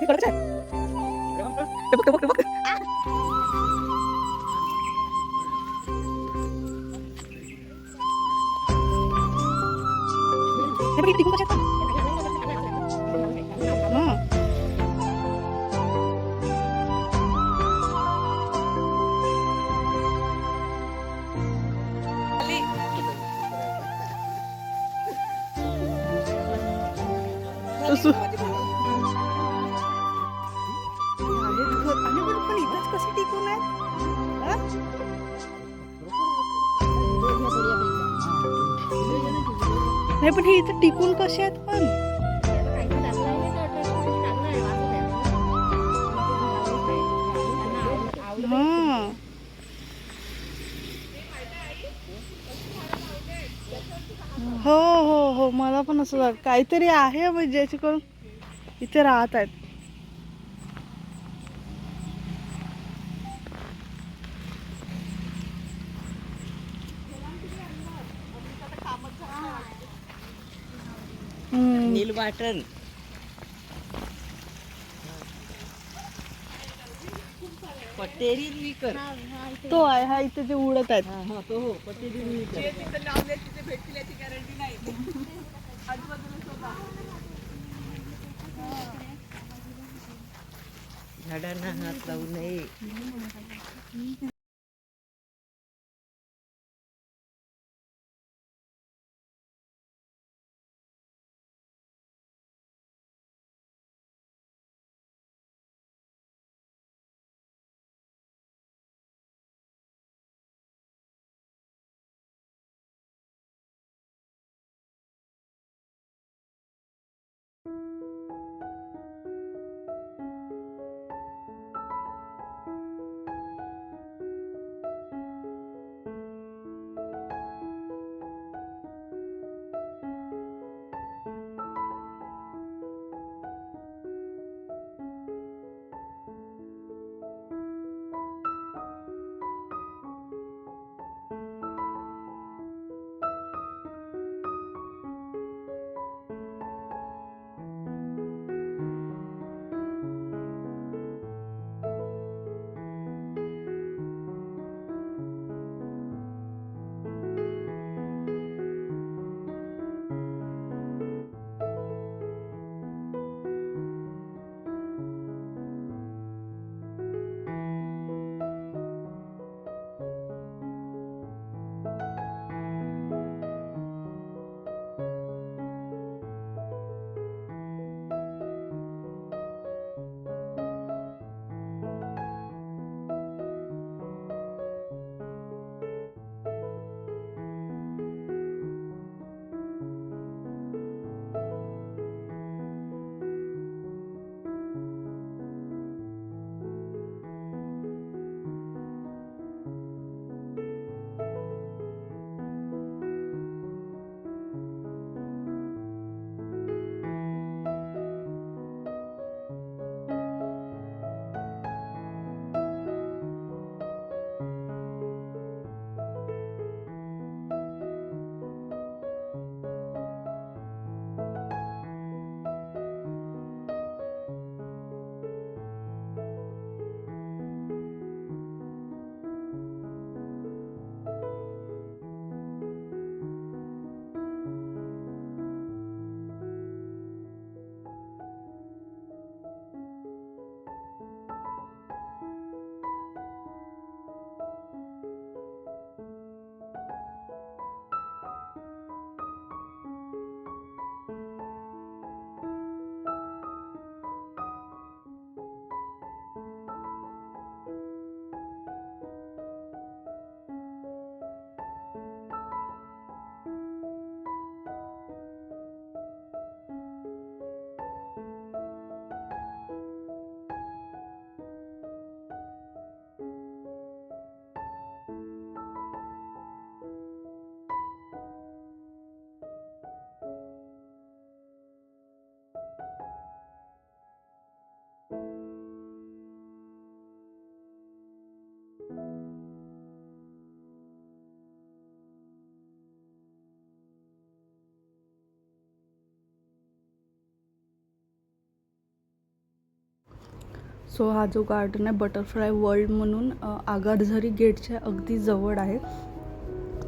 इकडचं आहे. ते बघ, ते बघ, ते बघ. हे बघ, इकडे टिकून कशा आहेत पण. हं. असं. आहेत खत. आणि पण इथंच कसे टिकून आहेत हा? नाही पण हे इथं टिकून कसे आहेत पण. हा. हो हो हो मला पण असं वाटतं काहीतरी आहे म्हणजे ज्याचे करून इथे राहत आहेत. नील वाटण पटेरी विकर तो आहे हा इथे जे उडत आहेत. हा तो हो पटेरी विकर झाडांना हात लावू नये. सो हा जो गार्डन आहे बटरफ्लाय वर्ल्ड म्हणून आगारझरी गेटच्या अगदी जवळ आहे.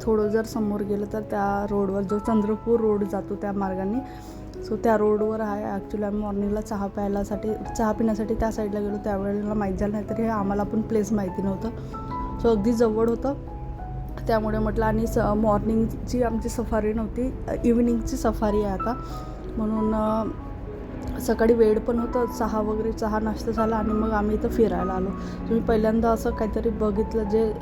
थोडं जर समोर गेलं तर त्या रोडवर जो चंद्रपूर रोड जातो त्या मार्गाने, सो त्या रोडवर आहे. ॲक्च्युली आम्ही मॉर्निंगला चहा पिण्यासाठी त्या साईडला गेलो, त्यावेळेला माहीत झालं, नाही तर हे आम्हाला पण प्लेस माहिती नव्हतं. सो अगदी जवळ होतं, त्यामुळे म्हटलं. आणि मॉर्निंगची आमची सफारी नव्हती, इव्हिनिंगची सफारी आहे आता, म्हणून सकाळी वेळ पण होतं. चहा नाश्ता झाला आणि मग आम्ही इथं फिरायला आलो. मी पहिल्यांदा असं काहीतरी बघितलं जे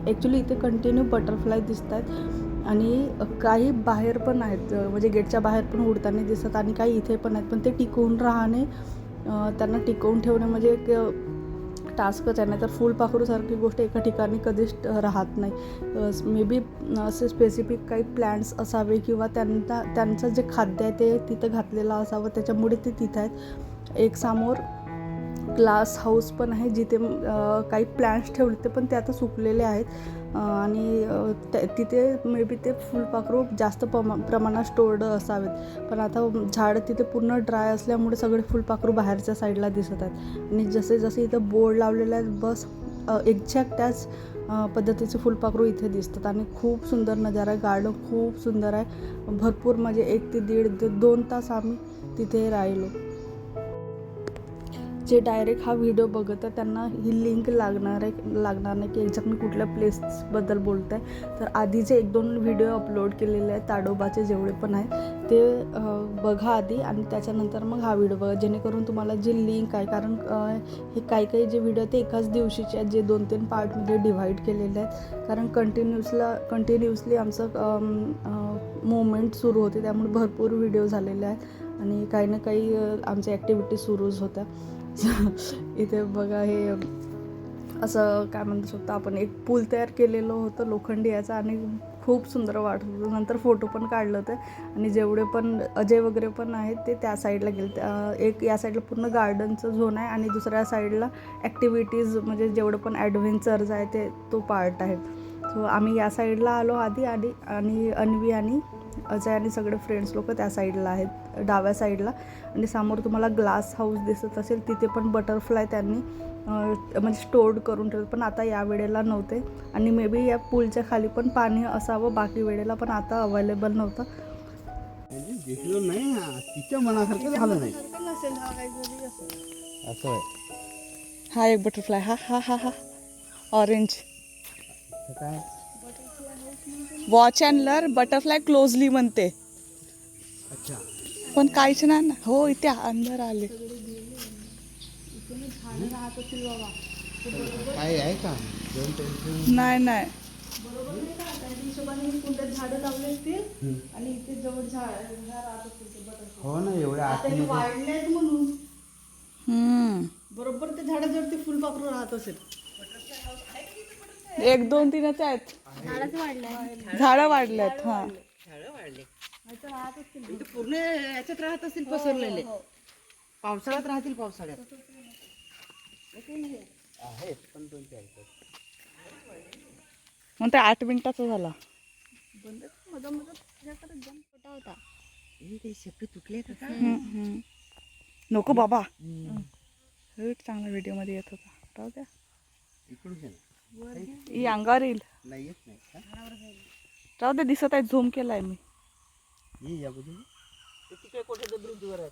ॲक्च्युली इथे कंटिन्यू बटरफ्लाय दिसत आहेत आणि काही बाहेर पण आहेत, म्हणजे गेटच्या बाहेर पण उडताना दिसत आणि काही इथे पण आहेत. पण ते टिकवून राहणे, त्यांना टिकवून ठेवणे म्हणजे एक टास्कच आहे. नाही तर फुलपाखरूसारखी गोष्ट एका ठिकाणी कधीच राहत नाही. मे बी असे स्पेसिफिक काही प्लॅन्ट्स असावे किंवा त्यांचं जे खाद्य आहे ते तिथं घातलेलं असावं, त्याच्यामुळे ते तिथं आहेत. एक समोर ग्लास हाऊस पण आहे जिथे काही प्लॅन्ट्स ठेवले ते, पण ते आता सुकलेले आहेत आणि तिथे मे बी ते फुलपाखरू जास्त प्रमाणात स्टोर्ड असावेत. पण आता झाड तिथे पूर्ण ड्राय असल्यामुळे सगळे फुलपाखरू बाहेरच्या साईडला दिसत आहेत. आणि जसे इथं बोर्ड लावलेले आहेत बस एक्झॅक्ट त्याच पद्धतीचे फुलपाखरू इथे दिसतात. आणि खूप सुंदर नजारा आहे. गार्डन खूप सुंदर आहे. भरपूर म्हणजे 1 ते 1.5 ते 2 तास आम्ही तिथे राहिलो. जे डायरेक्ट हा व्हिडिओ बघत आहे त्यांना ही लिंक लागणार नाही की एक्झॅक्ट मी कुठल्या प्लेसबद्दल बोलत आहे. तर आधीचे 1-2 व्हिडिओ अपलोड केलेले आहेत ताडोबाचे जेवढे पण आहेत ते बघा आधी, आणि त्याच्यानंतर मग हा व्हिडिओ बघा, जेणेकरून तुम्हाला जी लिंक आहे, कारण हे काही जे व्हिडिओ ते एकाच दिवशीचे आहेत, जे 2-3 पार्टमध्ये डिव्हाइड केलेले आहेत. कारण कंटिन्युअसली आमचं मूवमेंट सुरू होते, त्यामुळे भरपूर व्हिडिओ झालेले आहेत आणि काही ना काही आमच्या ॲक्टिव्हिटी सुरूच होत्या. इथे बघा, हे असं काय म्हणू शकतो आपण, एक पूल तयार केलेलं होतं लोखंडी याचा आणि खूप सुंदर वाटत होतं. नंतर फोटो पण काढलं होतं आणि जेवढे पण अजय वगैरे पण आहेत ते त्या साईडला गेले. एक या साईडला पूर्ण गार्डनचं झोन आहे आणि दुसऱ्या साईडला ॲक्टिव्हिटीज म्हणजे जेवढं पण ॲडव्हेंचर्स आहे तो पार्ट आहे. सो आम्ही या साईडला आलो आधी आणि अन्वी आणि अजय आणि सगळे फ्रेंड्स लोक त्या साईडला आहेत, डाव्या साईडला. आणि समोर तुम्हाला ग्लास हाऊस दिसत असेल, तिथे पण बटरफ्लाय त्यांनी म्हणजे स्टोर्ड करून ठेवलं, पण आता या वेळेला नव्हते. आणि मे बी या पूलच्या खाली पण पाणी असावं बाकी वेळेला, पण आता अवेलेबल नव्हतं. दिसलं नाही, तिच्या मनासारखं झालं नाही असं आहे. हा एक बटरफ्लाय, हा ऑरेंज. काय watch and learn butterfly closely म्हणते, अच्छा पण काहीच नाही ना. हो इथे अंदर आले. काय आहे का दोन टेन्शन नाही झाडं लावले असतील आणि इथे जवळ झाड हो ना, एवढ्या आतमध्ये वाढलेत म्हणून बरोबर ते झाडाजवळ फुलपाखरू राहत असेल. 1, 2, 3 आहेत झाडं वाढल्यात. हा झाडं वाढले इथे पूर्ण याच्यात राहत असतील पसरलेले. पावसाळ्यात राहतील, पावसाळ्यात आहेत पण 2-4 मग ते 8 मिनिटाचा झाला. हे शेपटी तुटले का? नको बाबा, चांगला व्हिडिओ मध्ये येत होता. राहू द्या, इकडून घे ना. ही अंगावर येईल. नाही येत नाही का? राहू दे, दिसत आहे, झूम केलाय मी. ये या बाजूला. ते तिकडे कोठे ब्रिजवर आहेत.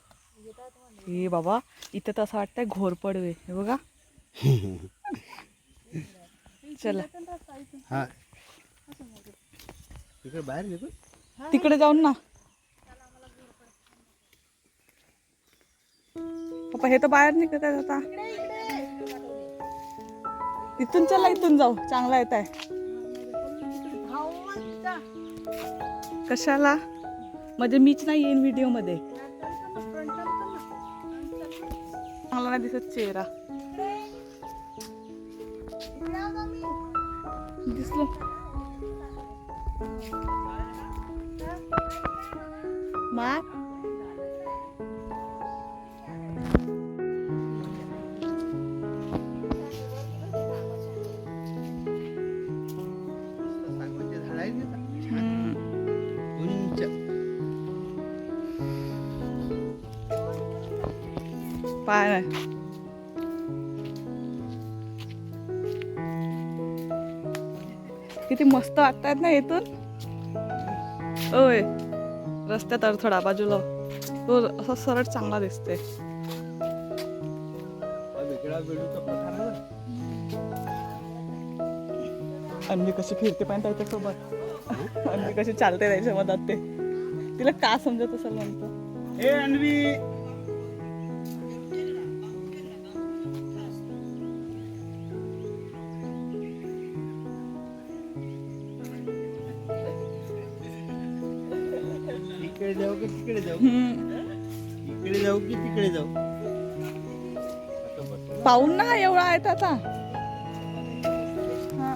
हे बाबा, इथं तर असं वाटतंय घोर पडवे. हे बघा. चला हा तिकडे बाहेर निघू. तिकडे जाऊन ना पप्पा, हे तर बाहेर निघत आहेत आता. इथून चला, इथून जाऊ, चांगला येत आहे. कशाला, म्हणजे मीच नाही येईन व्हिडिओ मध्ये. चांगला नाही दिसत चेहरा. दिसलो मार. सागवानचे झाड आहेत ना, उंच. पाय नाही. किती मस्त वाटतात ना इथून. ओय रस्त्यात अडथळा बाजूला तो असा सरळ चांगला दिसते. वेगळा वेळूचा प्रकार आहे. अन्वी कशी फिरते पण त्याच्यासोबत, अन्वी कशी चालते त्याच्या मधात, ते तिला का समजत असेल म्हणतो. ए अन्वी इकडे जाऊ की तिकडे जाऊ, इकडे जाऊ की तिकडे जाऊ. पाहून ना एवढा आहे त्याचा. हा.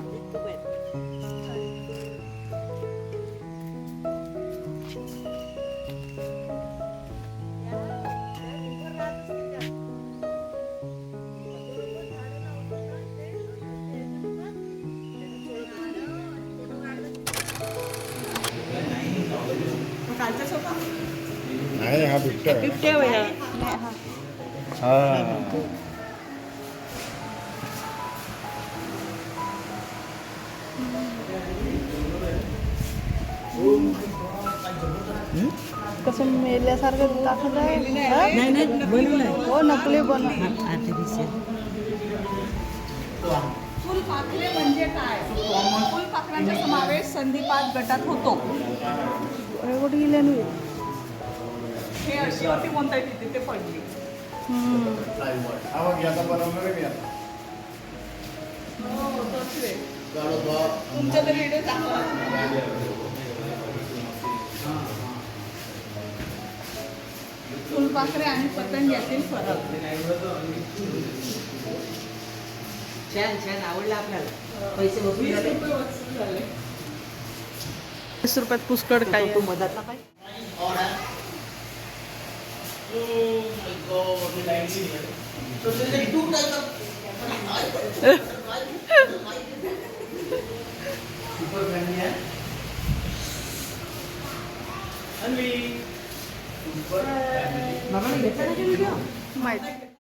नाही हा बिबट्या आहे. बिबट्या वया. हा कसं मेल्यासारखं दाखवत आहे. नाही नाही बनवलंय हो नकली बनव. आर्टिफिशियल. फुलपाखरे म्हणजे काय? फुलपाखरांचा समावेश संधिपात गटात होतो. कुठे गेले नाही हे अशी होती म्हणता येते तिथे पडली. तुमचा तर व्हिडिओ चांगला. फुलपाखरे आणि पतंग यातील फरक. छान छान आवडलं आपल्याला. पैसे वसूल झाले. 20 रुपयात पुष्कळ काही तो मधातला काय बाबा घेतला ना व्हिडिओ माहिती.